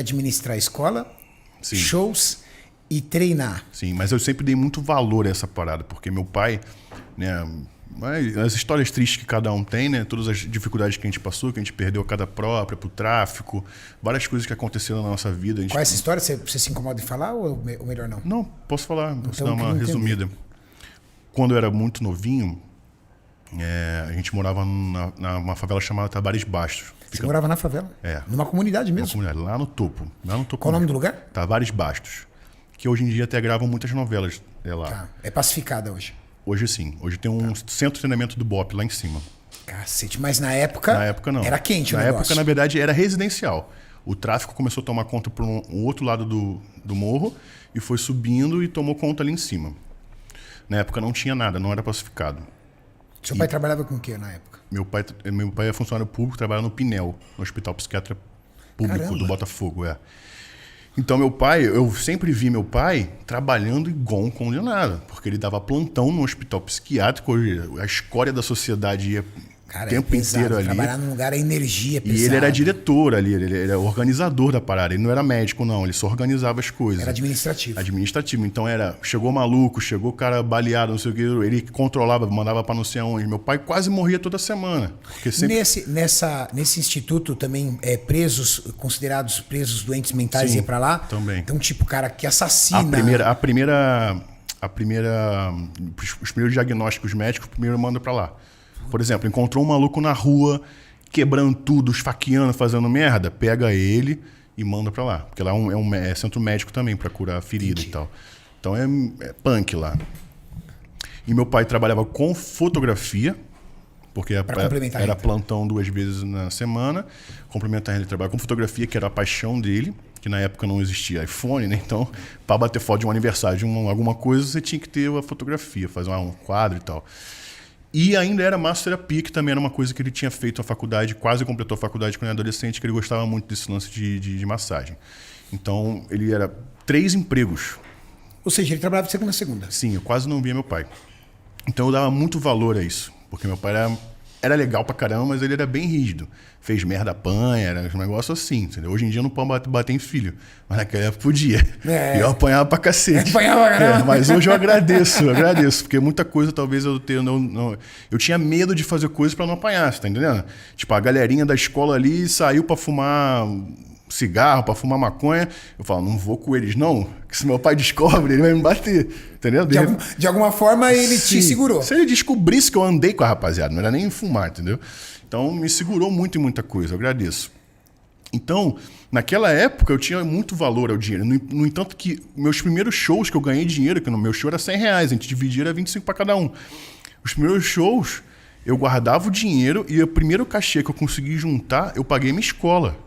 administrar a escola, Sim. shows e treinar. Sim, mas eu sempre dei muito valor a essa parada, porque meu pai, né, as histórias tristes que cada um tem, né, todas as dificuldades que a gente passou, que a gente perdeu a casa própria pro tráfico, várias coisas que aconteceram na nossa vida. Qual é essa história? Você se incomoda em falar ou melhor não? Não, posso falar, posso Então, dar uma resumida. Quando eu era muito novinho, a gente morava numa favela chamada Tabares Bastos. Você morava na favela? É. Numa comunidade mesmo? Uma comunidade, lá no topo. Qual o nome do lugar? Tavares Bastos. Que hoje em dia até gravam muitas novelas lá. Tá. É pacificada hoje. Hoje sim. Hoje tem um centro de treinamento do BOPE lá em cima. Cacete, mas na época... Na época não. Era quente o Na negócio. época, na verdade, era residencial. O tráfico começou a tomar conta por um outro lado do morro e foi subindo e tomou conta ali em cima. Na época não tinha nada, não era pacificado. Seu pai trabalhava com o que na época? Meu pai é funcionário público, trabalha no Pinel, no Hospital Psiquiatra Público Caramba. do Botafogo, Então meu pai, eu sempre vi meu pai trabalhando igual um condenado, porque ele dava plantão no hospital psiquiátrico, a escória da sociedade ia o tempo pesado. inteiro ali. Trabalhar num lugar é energia pesada. E ele era diretor ali, ele era organizador da parada. Ele não era médico, não, ele só organizava as coisas. Era administrativo. Administrativo. Então chegou maluco, chegou cara baleado, não sei o que, ele controlava, mandava pra não sei aonde. Meu pai quase morria toda semana. Porque sempre... Nesse instituto também, considerados presos doentes mentais, Sim, ia pra lá? também. Então, tipo, cara que assassina... Os primeiros diagnósticos médicos, primeiro manda pra lá. Por exemplo, encontrou um maluco na rua, quebrando tudo, esfaqueando, fazendo merda, pega ele e manda pra lá. Porque lá é centro médico também, pra curar ferida. Entendi. E tal. Então é punk lá. E meu pai trabalhava com fotografia, porque era plantão 2 vezes na semana. Complementar ele trabalhava com fotografia, que era a paixão dele, que na época não existia iPhone, né? Então, para bater foto de um aniversário, de alguma coisa, você tinha que ter a fotografia, fazer um quadro e tal. E ainda era massoterapia, que também era uma coisa que ele tinha feito na faculdade, quase completou a faculdade quando era adolescente, que ele gostava muito desse lance de massagem. Então, ele era 3 empregos. Ou seja, ele trabalhava de segunda a segunda. Sim, eu quase não via meu pai. Então, eu dava muito valor a isso, porque meu pai era legal pra caramba, mas ele era bem rígido. Fez merda, apanha, era um negócio assim, entendeu? Hoje em dia não pode bater em filho, mas naquela época podia. E eu apanhava pra cacete. Mas hoje eu agradeço, porque muita coisa talvez eu tenha... Eu tinha medo de fazer coisas pra não apanhar, você tá entendendo? Tipo, a galerinha da escola ali saiu pra fumar cigarro, pra fumar maconha. Eu falo, não vou com eles não, porque se meu pai descobre, ele vai me bater, entendeu? De alguma forma ele te segurou. Se ele descobrisse que eu andei com a rapaziada, não era nem fumar, entendeu? Então me segurou muito em muita coisa, eu agradeço. Então, naquela época eu tinha muito valor ao dinheiro. No entanto que meus primeiros shows que eu ganhei dinheiro, que no meu show era R$100, a gente dividia, era 25 para cada um. Os primeiros shows, eu guardava o dinheiro e o primeiro cachê que eu consegui juntar, eu paguei minha escola.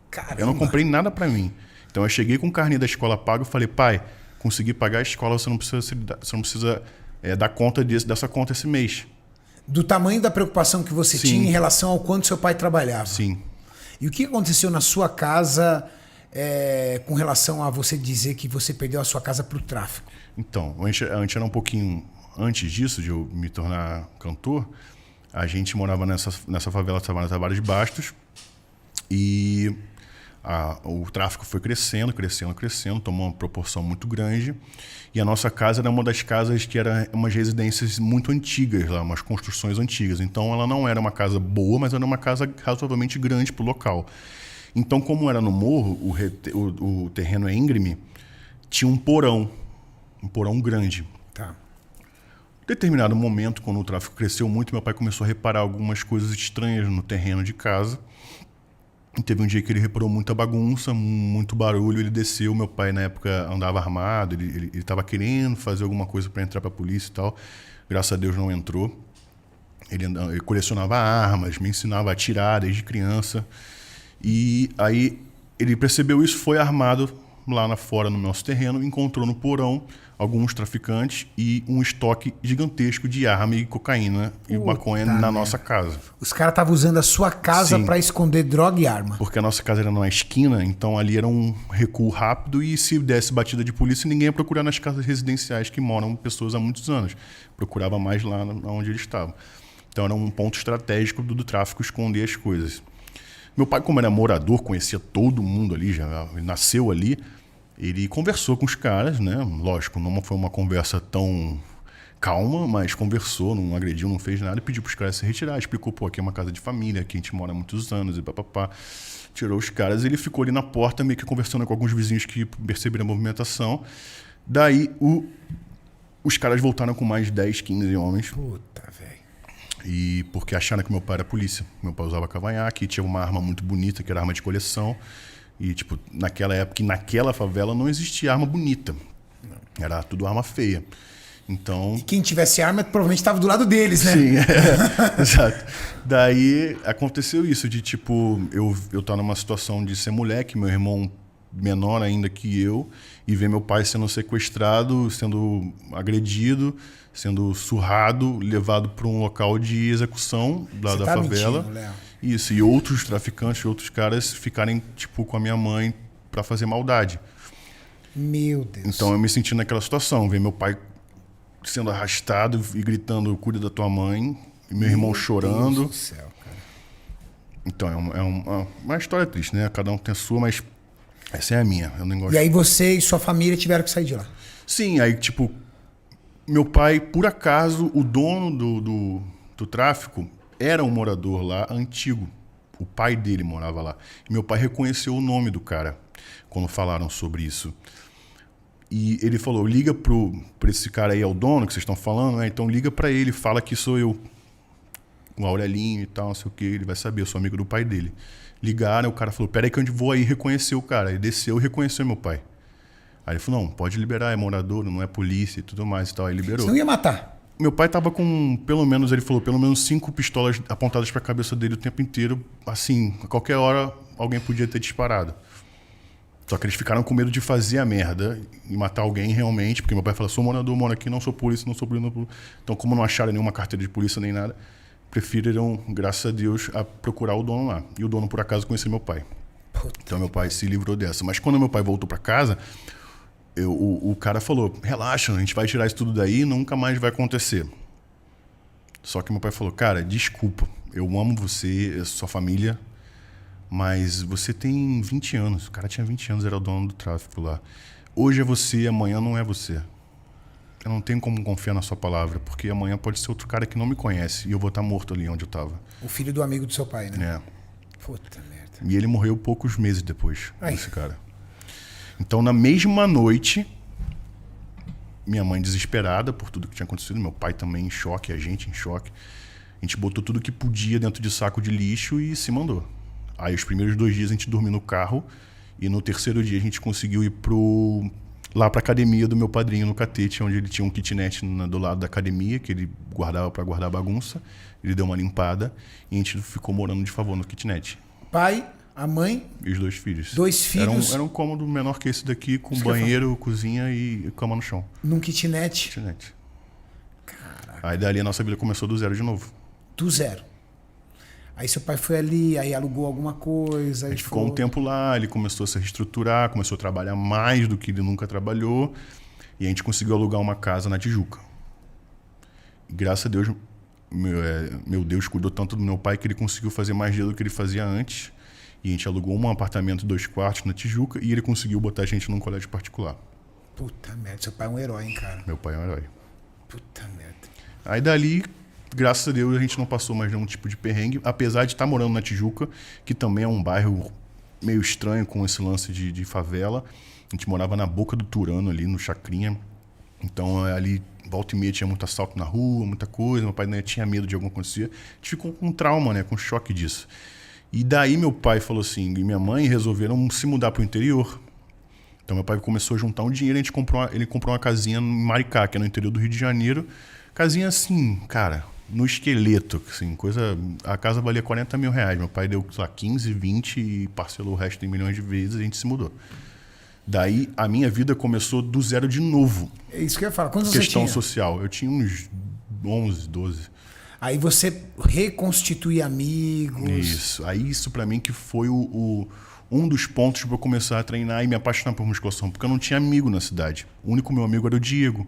Caramba. Eu não comprei nada para mim. Então eu cheguei com o carnê da escola pago e falei, pai, consegui pagar a escola, você não precisa dar conta dessa conta esse mês. Do tamanho da preocupação que você tinha em relação ao quanto seu pai trabalhava. Sim. E o que aconteceu na sua casa com relação a você dizer que você perdeu a sua casa para o tráfico? Então, a gente era um pouquinho antes disso, de eu me tornar cantor, a gente morava nessa favela chamada Tavares Bastos e o tráfico foi crescendo, tomou uma proporção muito grande. E a nossa casa era uma das casas que era umas residências muito antigas lá, umas construções antigas. Então ela não era uma casa boa, mas era uma casa razoavelmente grande para o local. Então, como era no morro, o terreno é íngreme, tinha um porão grande. Tá. Em determinado momento, quando o tráfico cresceu muito, meu pai começou a reparar algumas coisas estranhas no terreno de casa. E teve um dia que ele reparou muita bagunça, muito barulho, ele desceu, meu pai na época andava armado, ele estava querendo fazer alguma coisa para entrar para a polícia e tal, graças a Deus não entrou. Ele colecionava armas, me ensinava a atirar desde criança, e aí ele percebeu isso, foi armado lá fora no nosso terreno, encontrou no porão alguns traficantes e um estoque gigantesco de arma e cocaína e maconha na nossa casa. Os caras estavam usando a sua casa para esconder droga e arma. Porque a nossa casa era numa esquina, então ali era um recuo rápido e se desse batida de polícia, ninguém ia procurar nas casas residenciais que moram pessoas há muitos anos. Procurava mais lá onde eles estavam. Então era um ponto estratégico do tráfico esconder as coisas. Meu pai, como era morador, conhecia todo mundo ali, já ele nasceu ali, ele conversou com os caras, né? Lógico, não foi uma conversa tão calma, mas conversou, não agrediu, não fez nada, e pediu para os caras se retirar, explicou, pô, aqui é uma casa de família, aqui a gente mora há muitos anos, e papapá. Tirou os caras e ele ficou ali na porta, meio que conversando com alguns vizinhos que perceberam a movimentação. Daí, os caras voltaram com mais 10, 15 homens. Puta, velho. E porque acharam que meu pai era polícia. Meu pai usava cavanhaque, tinha uma arma muito bonita, que era arma de coleção. E, tipo, naquela época, naquela favela, não existia arma bonita. Era tudo arma feia. Então... E quem tivesse arma provavelmente estava do lado deles, né? Sim, exato. Daí aconteceu isso, de tipo, eu tava numa situação de ser moleque, meu irmão menor ainda que eu, e ver meu pai sendo sequestrado, sendo agredido, sendo surrado, levado para um local de execução da favela. Mentindo, Léo. Isso, e outros traficantes, outros caras ficarem tipo com a minha mãe para fazer maldade. Meu Deus. Então eu me senti naquela situação, ver meu pai sendo arrastado e gritando, cuida da tua mãe, e meu irmão chorando. Deus do céu, cara. Então é uma história triste, né? Cada um tem a sua, mas essa é a minha. Eu nem gosto. E aí você e sua família tiveram que sair de lá? Sim, aí tipo, meu pai, por acaso, o dono do tráfico era um morador lá antigo. O pai dele morava lá. E meu pai reconheceu o nome do cara quando falaram sobre isso. E ele falou, liga pra esse cara aí, é o dono que vocês estão falando, né? Então liga pra ele, fala que sou eu. O Aurelinho e tal, não sei o que, ele vai saber, eu sou amigo do pai dele. Ligaram, o cara falou, peraí que eu vou aí reconhecer o cara. Ele desceu e reconheceu meu pai. Aí ele falou, não, pode liberar, é morador, não é polícia e tudo mais e tal. Aí liberou. Você não ia matar? Meu pai tava com, pelo menos, ele falou, pelo menos 5 pistolas apontadas pra cabeça dele o tempo inteiro. Assim, a qualquer hora alguém podia ter disparado. Só que eles ficaram com medo de fazer a merda e matar alguém realmente, porque meu pai falou, sou morador, moro aqui, não sou polícia, não sou polícia. Então, como não acharam nenhuma carteira de polícia nem nada, preferiram, graças a Deus, a procurar o dono lá. E o dono, por acaso, conhecia meu pai. Então, meu pai se livrou dessa. Mas quando meu pai voltou pra casa, o cara falou, relaxa, a gente vai tirar isso tudo daí e nunca mais vai acontecer. Só que meu pai falou, cara, desculpa, eu amo você, sua família, mas você tem 20 anos. O cara tinha 20 anos, era o dono do tráfico lá. Hoje é você, amanhã não é você. Eu não tenho como confiar na sua palavra, porque amanhã pode ser outro cara que não me conhece e eu vou estar morto ali onde eu estava. O filho do amigo do seu pai, né? É. Puta merda. E ele morreu poucos meses depois, esse cara. Então, na mesma noite, minha mãe desesperada por tudo que tinha acontecido, meu pai também em choque, a gente em choque. A gente botou tudo que podia dentro de saco de lixo e se mandou. Aí os primeiros 2 dias a gente dormiu no carro e no terceiro dia a gente conseguiu ir lá pra academia do meu padrinho no Catete, onde ele tinha um kitnet do lado da academia, que ele guardava pra guardar bagunça. Ele deu uma limpada e a gente ficou morando de favor no kitnet. Pai, a mãe... E os 2 filhos. 2 filhos... Era um cômodo menor que esse daqui, com banheiro, cozinha e cama no chão. Num kitnet? Kitnet. Caraca. Aí dali a nossa vida começou do zero de novo. Do zero. Aí seu pai foi ali, aí alugou alguma coisa. A gente ficou um tempo lá, ele começou a se reestruturar, começou a trabalhar mais do que ele nunca trabalhou. E a gente conseguiu alugar uma casa na Tijuca. E graças a Deus, meu Deus cuidou tanto do meu pai que ele conseguiu fazer mais dinheiro do que ele fazia antes. E a gente alugou um apartamento 2 quartos na Tijuca e ele conseguiu botar a gente num colégio particular. Puta merda, seu pai é um herói, hein, cara? Meu pai é um herói. Puta merda. Aí dali, graças a Deus, a gente não passou mais nenhum tipo de perrengue, apesar de estar morando na Tijuca, que também é um bairro meio estranho com esse lance de favela. A gente morava na boca do Turano ali, no Chacrinha. Então ali, volta e meia, tinha muito assalto na rua, muita coisa. Meu pai né, tinha medo de alguma coisa acontecer. A gente ficou com trauma, né, com choque disso. E daí meu pai falou assim, e minha mãe resolveram se mudar para o interior. Então meu pai começou a juntar um dinheiro, ele comprou uma casinha em Maricá, que é no interior do Rio de Janeiro. Casinha assim, cara, no esqueleto, assim, a casa valia 40 mil reais. Meu pai deu, sei lá, 15, 20 e parcelou o resto em milhões de vezes e a gente se mudou. Daí a minha vida começou do zero de novo. É isso que eu ia falar. Quantos você tinha? Questão social. Eu tinha uns 11, 12. Aí você reconstitui amigos. Isso. Aí isso pra mim que foi um dos pontos para eu começar a treinar e me apaixonar por musculação. Porque eu não tinha amigo na cidade. O único meu amigo era o Diego.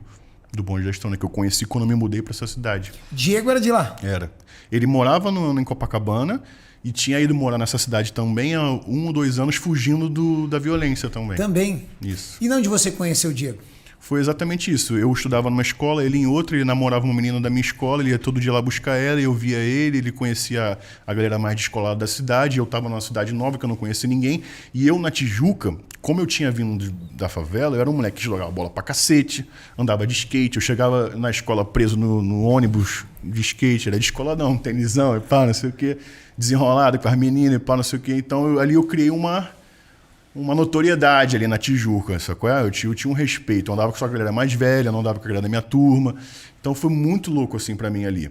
Do bonde da Estônia, que eu conheci quando eu me mudei para essa cidade. Diego era de lá? Era. Ele morava em Copacabana e tinha ido morar nessa cidade também há 1 ou 2 anos, fugindo da violência também. Também? Isso. E onde você conheceu o Diego? Foi exatamente isso. Eu estudava numa escola, ele em outra, ele namorava uma menina da minha escola, ele ia todo dia lá buscar ela, eu via ele conhecia a galera mais descolada da cidade, eu estava numa cidade nova que eu não conhecia ninguém, e eu na Tijuca, como eu tinha vindo da favela, eu era um moleque que jogava bola pra cacete, andava de skate, eu chegava na escola preso no ônibus de skate, era de escola não, tenisão, e pá, não sei o quê, desenrolado com as meninas, e pá, não sei o quê, então ali eu criei uma notoriedade ali na Tijuca, sacou? Eu tinha um respeito, eu andava com a galera mais velha, não andava com a galera da minha turma, então foi muito louco assim pra mim ali.